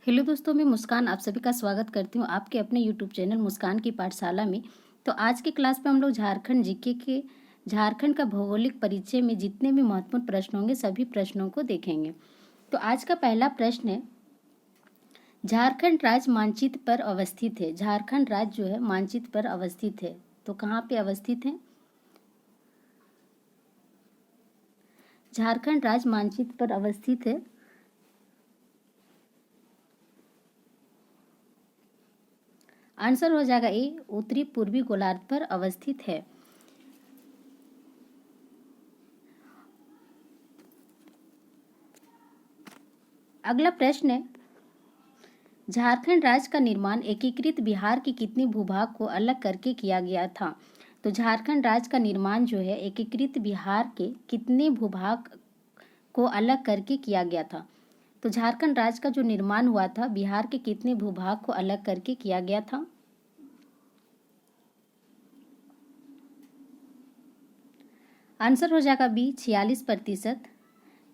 Hello दोस्तों, मैं मुस्कान आप सभी का स्वागत करती हूँ आपके अपने यूट्यूब चैनल मुस्कान की पाठशाला में। तो आज की क्लास में हम लोग झारखंड जीके के झारखंड का भौगोलिक परिचय में जितने भी महत्वपूर्ण प्रश्न होंगे सभी प्रश्नों को देखेंगे। तो आज का पहला प्रश्न है, झारखंड राज्य मानचित्र पर अवस्थित है। झारखंड राज्य जो है मानचित्र पर अवस्थित है, तो कहाँ पे अवस्थित है? झारखंड राज्य मानचित्र पर अवस्थित है। आंसर हो जाएगा ए, उत्तरी पूर्वी गोलार्ध पर अवस्थित है। अगला प्रश्न है, झारखंड राज्य का निर्माण एकीकृत बिहार के कितने भूभाग को अलग करके किया गया था? तो झारखंड राज्य का निर्माण जो है एकीकृत बिहार के कितने भूभाग को अलग करके किया गया था? तो झारखंड राज्य का जो निर्माण हुआ था बिहार के कितने भूभाग को अलग करके किया गया था? आंसर हो जाएगा बी, 46%।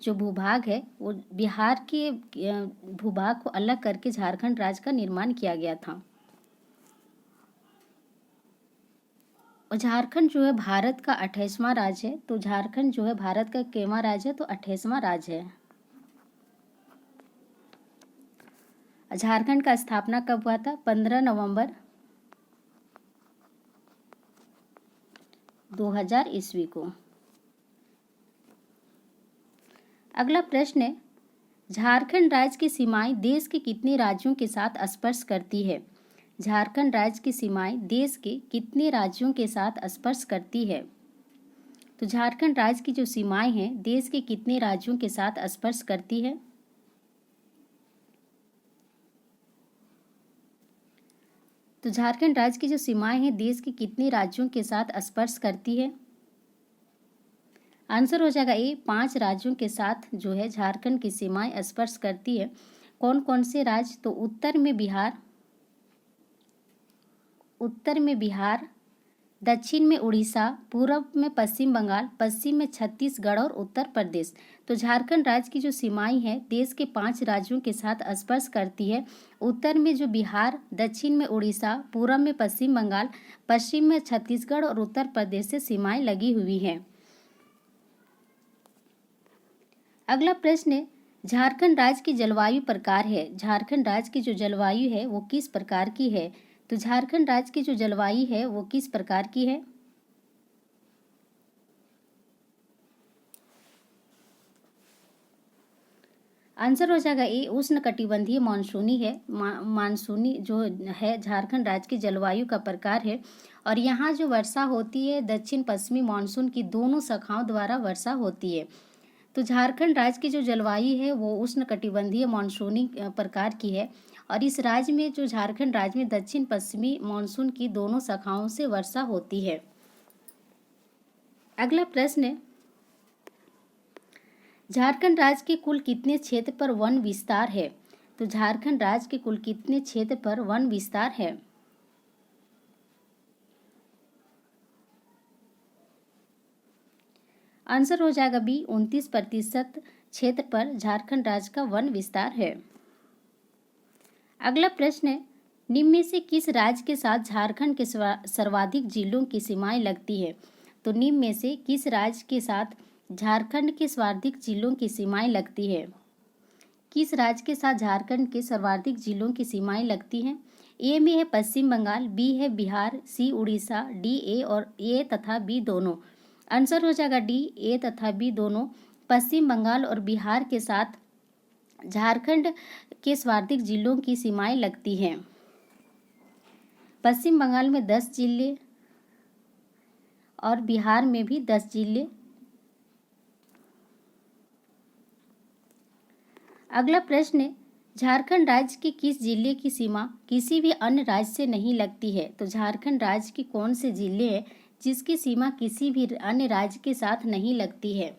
जो भूभाग है वो बिहार के भूभाग को अलग करके झारखंड राज्य का निर्माण किया गया था। और झारखंड जो है भारत का 28वां राज्य है। तो झारखंड जो है भारत का कितवां राज्य है? तो 28वां राज्य है। झारखंड का स्थापना कब हुआ था? 15 नवंबर 2000 ईस्वी को। अगला प्रश्न है, झारखंड राज्य की सीमाएं देश के कितने राज्यों के साथ स्पर्श करती है? झारखंड राज्य की सीमाएं देश के कितने राज्यों के साथ स्पर्श करती है? तो झारखंड राज्य की जो सीमाएं हैं देश के कितने राज्यों के साथ स्पर्श करती है? तो झारखंड राज्य की जो सीमाएं हैं देश के कितने राज्यों के साथ स्पर्श करती है? आंसर हो जाएगा ए, 5 राज्यों के साथ जो है झारखंड की सीमाएं स्पर्श करती है। कौन कौन से राज्य? तो उत्तर में बिहार, दक्षिण में उड़ीसा, पूर्व में पश्चिम बंगाल, पश्चिम में छत्तीसगढ़ और उत्तर प्रदेश। तो झारखंड राज्य की जो सीमाएं हैं देश के 5 राज्यों के साथ स्पर्श करती है। उत्तर में जो बिहार, दक्षिण में उड़ीसा, पूर्व में पश्चिम बंगाल, पश्चिम में छत्तीसगढ़ और उत्तर प्रदेश से सीमाएं लगी हुई हैं। अगला प्रश्न है, झारखंड राज्य की जलवायु प्रकार है। झारखंड राज्य की जो जलवायु है वो किस प्रकार की है? तो झारखंड राज्य की जो जलवायु है वो किस प्रकार की है? आंसर हो जाएगा ए, उष्णकटिबंधीय मानसूनी है। मानसूनी जो है झारखंड राज्य की जलवायु का प्रकार है। और यहाँ जो वर्षा होती है दक्षिण पश्चिमी मानसून की दोनों शाखाओं द्वारा वर्षा होती है। तो झारखंड राज्य की जो जलवायु है वो उष्णकटिबंधीय मानसूनी प्रकार की है। और इस राज्य में जो झारखंड राज्य में दक्षिण पश्चिमी मानसून की दोनों शाखाओं से वर्षा होती है। अगला प्रश्न है, झारखंड राज्य के कुल कितने क्षेत्र पर वन विस्तार है? तो झारखंड राज्य के कुल कितने क्षेत्र पर वन विस्तार है? आंसर हो जाएगा बी, 29% क्षेत्र पर झारखंड राज्य का वन विस्तार है। अगला प्रश्न है, निम्न में से किस राज्य के साथ झारखंड के सर्वाधिक जिलों की सीमाएं लगती है? तो निम्न में से किस राज्य के साथ झारखंड के सर्वाधिक जिलों की सीमाएं लगती है? किस राज्य के साथ झारखंड के सर्वाधिक जिलों की सीमाएं लगती हैं? ए में है पश्चिम बंगाल, बी है बिहार, सी उड़ीसा, डी ए तथा बी दोनों। आंसर हो जाएगा डी, ए तथा बी दोनों। पश्चिम बंगाल और बिहार के साथ झारखंड के सर्वाधिक जिलों की सीमाएं लगती हैं। पश्चिम बंगाल में 10 जिले और बिहार में भी 10 जिले। अगला प्रश्न है, झारखंड राज्य के किस जिले की सीमा किसी भी अन्य राज्य से नहीं लगती है? तो झारखंड राज्य के कौन से जिले हैं जिसकी सीमा किसी भी अन्य राज्य के साथ नहीं लगती है?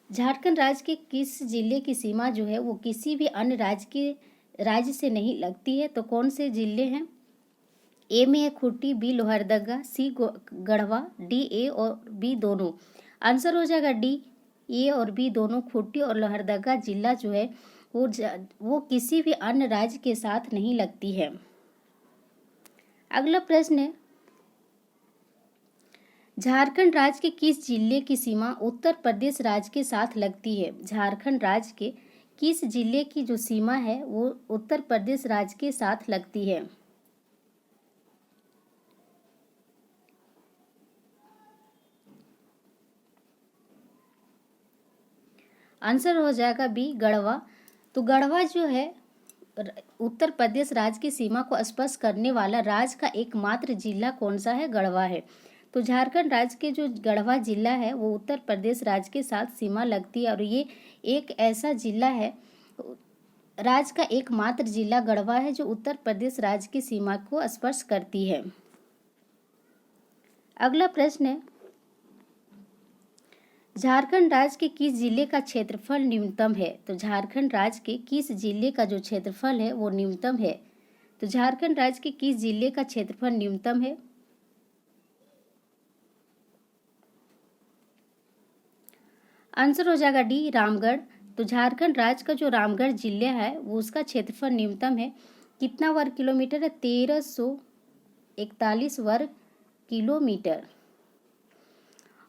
झारखंड राज्य के किस जिले की सीमा जो है वो किसी भी अन्य राज्य से नहीं लगती है? तो कौन से जिले हैं? ए में है Khunti, B Lohardaga, C Garhwa, D A और बी दोनों। आंसर हो जाएगा डी, ए और बी दोनों खूंटी और लोहरदगा जिला जो है वो किसी भी अन्य राज्य के साथ नहीं लगती है। अगला प्रश्न है, झारखंड राज्य के किस जिले की सीमा उत्तर प्रदेश राज्य के साथ लगती है? झारखंड राज्य के किस जिले की जो सीमा है वो उत्तर प्रदेश राज्य के साथ लगती है? आंसर हो जाएगा बी, गढ़वा। तो गढ़वा जो है उत्तर प्रदेश राज्य की सीमा को स्पर्श करने वाला राज्य का एकमात्र जिला कौन सा है? गढ़वा है। तो झारखंड राज्य के जो गढ़वा जिला है वो उत्तर प्रदेश राज्य के साथ सीमा लगती है और ये एक ऐसा जिला है, राज्य का एकमात्र जिला गढ़वा है जो उत्तर प्रदेश राज्य की सीमा को स्पर्श करती है। अगला प्रश्न है, झारखंड राज्य के किस जिले का क्षेत्रफल न्यूनतम है? तो झारखंड राज्य के किस जिले का जो क्षेत्रफल है वो न्यूनतम है? तो झारखंड राज्य के किस जिले का क्षेत्रफल न्यूनतम है? आंसर हो जाएगा डी, रामगढ़। तो झारखंड राज्य का जो रामगढ़ जिला है वो उसका क्षेत्रफल न्यूनतम है। कितना वर्ग किलोमीटर है? 1341 वर्ग किलोमीटर।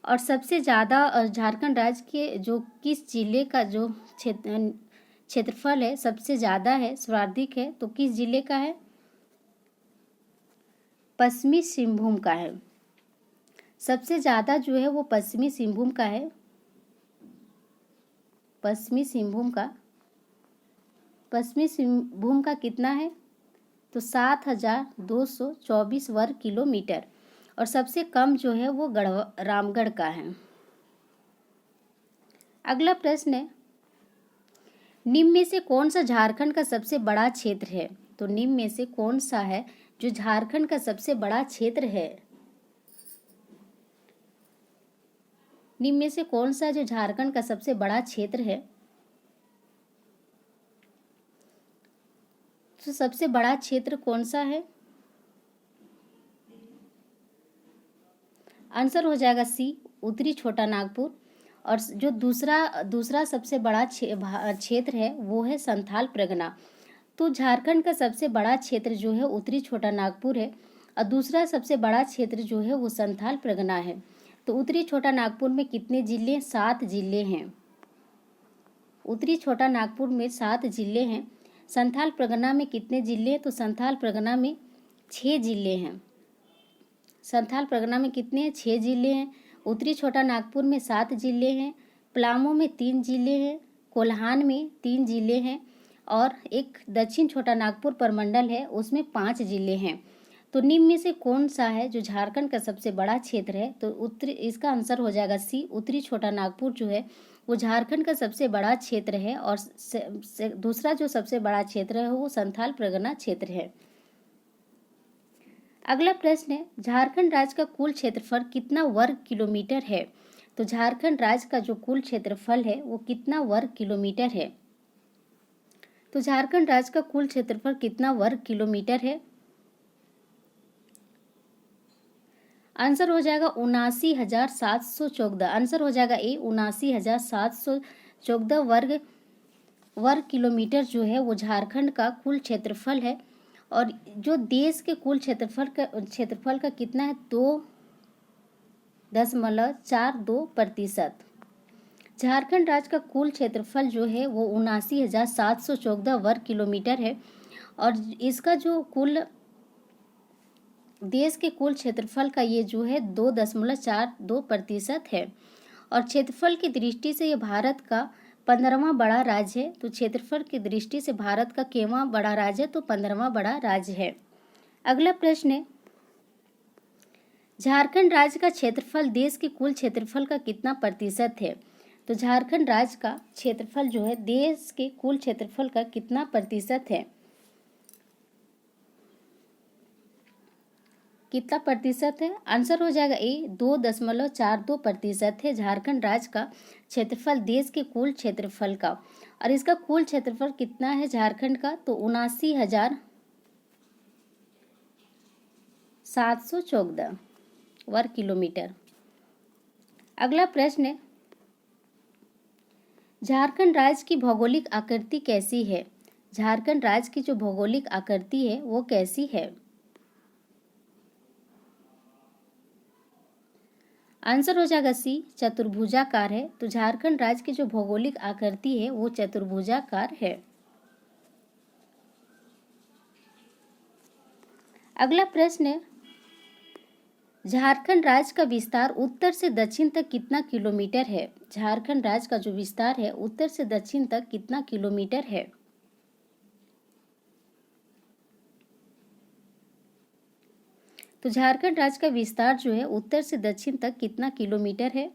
और सबसे ज़्यादा झारखंड राज्य के जो किस जिले का जो क्षेत्रफल है सबसे ज़्यादा है, सर्वाधिक है, तो किस जिले का है? पश्चिमी सिंहभूम का है। सबसे ज़्यादा जो है वो पश्चिमी सिंहभूम का है। पश्चिमी सिंहभूम का कितना है? तो 7224 वर्ग किलोमीटर। और सबसे कम जो है वो रामगढ़ का है। अगला प्रश्न है, निम्न में से कौन सा झारखंड का सबसे बड़ा क्षेत्र है? तो निम्न में से कौन सा है जो झारखंड का सबसे बड़ा क्षेत्र है? निम्न में से कौन सा जो झारखंड का सबसे बड़ा क्षेत्र है? तो सबसे बड़ा क्षेत्र कौन सा है? आंसर हो जाएगा सी, उत्तरी छोटा नागपुर। और जो दूसरा सबसे बड़ा क्षेत्र है वो है संथाल परगना। तो झारखंड का सबसे बड़ा क्षेत्र जो है उत्तरी छोटा नागपुर है और दूसरा सबसे बड़ा क्षेत्र जो है वो संथाल परगना है। तो उत्तरी छोटा नागपुर में कितने जिले? 7 जिले हैं। उत्तरी छोटा नागपुर में 7 जिले हैं। संथाल परगना में कितने जिले हैं? तो संथाल परगना में 6 जिले हैं। संथाल परगना में कितने हैं? 6 जिले हैं। उत्तरी छोटा नागपुर में 7 जिले हैं। पलामू में 3 जिले हैं। कोल्हान में 3 जिले हैं और एक दक्षिण छोटा नागपुर प्रमंडल है उसमें 5 जिले हैं। तो निम्न में से कौन सा है जो झारखंड का सबसे बड़ा क्षेत्र है? तो इसका आंसर हो जाएगा सी, उत्तरी छोटा नागपुर जो है वो झारखंड का सबसे बड़ा क्षेत्र है और दूसरा जो सबसे बड़ा क्षेत्र है वो संथाल परगना क्षेत्र है। अगला प्रश्न है, झारखंड राज्य का कुल क्षेत्रफल कितना वर्ग किलोमीटर है? तो झारखंड राज्य का जो कुल क्षेत्रफल है वो कितना वर्ग किलोमीटर है? तो झारखंड राज्य का कुल क्षेत्रफल कितना वर्ग किलोमीटर है? आंसर हो जाएगा 79,714। आंसर हो जाएगा ए, 79,714 वर्ग किलोमीटर जो है वो झारखंड का कुल क्षेत्रफल है। और जो देश के कुल क्षेत्रफल का कितना है? 2.42%। झारखंड राज्य का कुल क्षेत्रफल जो है वो 79,714 वर्ग किलोमीटर है और इसका जो कुल देश के कुल क्षेत्रफल का ये जो है 2.42% है। और क्षेत्रफल की दृष्टि से ये भारत का 15वां बड़ा राज्य है। तो क्षेत्रफल की दृष्टि से भारत का केवां बड़ा राज्य है? तो 15वां बड़ा राज्य है। अगला प्रश्न है, झारखंड राज्य का क्षेत्रफल देश के कुल क्षेत्रफल का कितना प्रतिशत है? तो झारखंड राज्य का क्षेत्रफल जो है देश के कुल क्षेत्रफल का कितना प्रतिशत है? कितना प्रतिशत है? आंसर हो जाएगा ए, 2.42% है झारखंड राज्य का क्षेत्रफल देश के कुल क्षेत्रफल का। और इसका कुल क्षेत्रफल कितना है झारखंड का? तो 79,714 वर्ग किलोमीटर। अगला प्रश्न है, झारखंड राज्य की भौगोलिक आकृति कैसी है? झारखंड राज्य की जो भौगोलिक आकृति है वो कैसी है? आंसर हो जाएगा सी, चतुर्भुजाकार है। तो झारखंड राज्य की जो भौगोलिक आकृति है वो चतुर्भुजाकार है। अगला प्रश्न है, झारखंड राज्य का विस्तार उत्तर से दक्षिण तक कितना किलोमीटर है? झारखंड राज्य का जो विस्तार है उत्तर से दक्षिण तक कितना किलोमीटर है? तो झारखंड राज्य का विस्तार जो है उत्तर से दक्षिण तक कितना किलोमीटर है?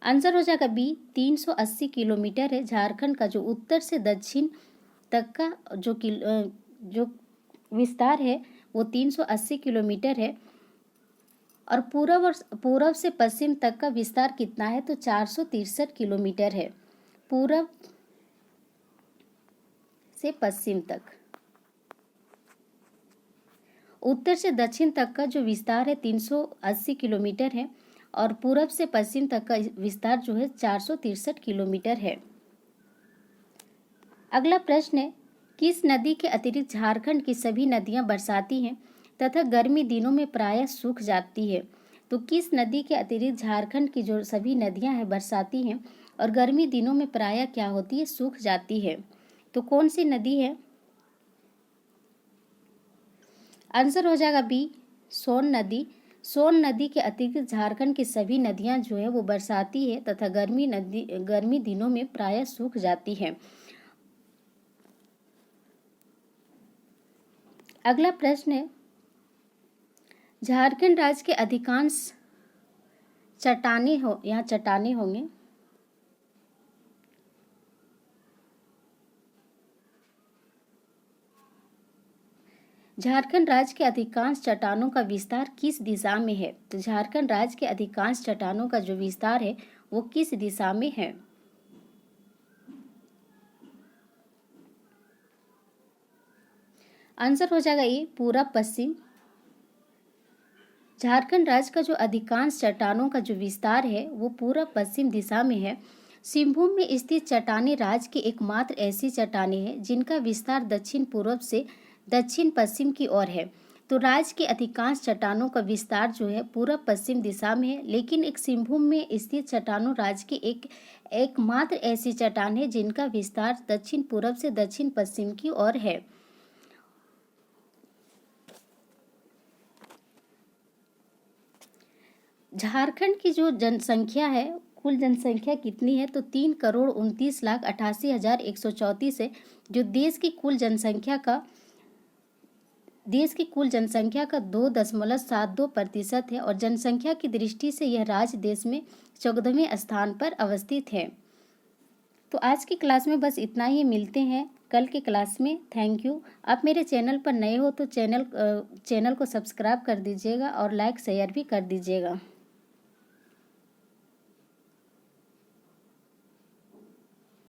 आंसर हो जाएगा बी, 380 किलोमीटर है। झारखंड का जो उत्तर से दक्षिण तक का जो विस्तार है वो 380 किलोमीटर है। और पूर्व से पश्चिम तक का विस्तार कितना है? तो 463 किलोमीटर है, पूर्व से पश्चिम तक। उत्तर से दक्षिण तक का जो विस्तार है 380 किलोमीटर है और पूर्व से पश्चिम तक का विस्तार जो है 463 किलोमीटर है। अगला प्रश्न है, किस नदी के अतिरिक्त झारखंड की सभी नदियां बरसाती हैं तथा गर्मी दिनों में प्रायः सूख जाती है? तो किस नदी के अतिरिक्त झारखंड की जो सभी नदियां हैं बरसाती हैं और गर्मी दिनों में प्रायः क्या होती है? सूख जाती है। तो कौन सी नदी है? आंसर हो जाएगा बी, सोन नदी। सोन नदी के अतिरिक्त झारखंड की सभी नदियां जो है वो बरसाती है तथा गर्मी दिनों में प्रायः सूख जाती है। अगला प्रश्न है, झारखंड राज्य के अधिकांश चट्टाने होंगे। झारखंड राज्य के अधिकांश चट्टानों का विस्तार किस दिशा में है? तो झारखंड राज्य के अधिकांश चट्टानों का जो विस्तार है वो किस दिशा में है? आंसर हो जाएगा ये, पूरब पश्चिम। झारखंड राज्य का जो अधिकांश चट्टानों का जो विस्तार है वो पूरब पश्चिम दिशा में है। सिंहभूम में स्थित चट्टानें राज्य की एकमात्र ऐसी चट्टानें हैं जिनका विस्तार दक्षिण पूर्व से दक्षिण पश्चिम की ओर है। तो राज्य के अधिकांश चट्टानों का विस्तार जो है पूरब पश्चिम दिशा में है, लेकिन एक सिंहभूम में स्थित चट्टानों राज्य की एकमात्र ऐसी चट्टान है जिनका विस्तार दक्षिण पूर्व से दक्षिण पश्चिम की ओर है। झारखंड की जो जनसंख्या है, कुल जनसंख्या कितनी है? तो 3,29,88,134 है, जो देश की कुल जनसंख्या का 2.72% है और जनसंख्या की दृष्टि से यह राज्य देश में 14वें स्थान पर अवस्थित है। तो आज की क्लास में बस इतना ही, मिलते हैं कल की क्लास में। Thank you. आप मेरे चैनल पर नए हो तो चैनल को सब्सक्राइब कर दीजिएगा और लाइक शेयर भी कर दीजिएगा।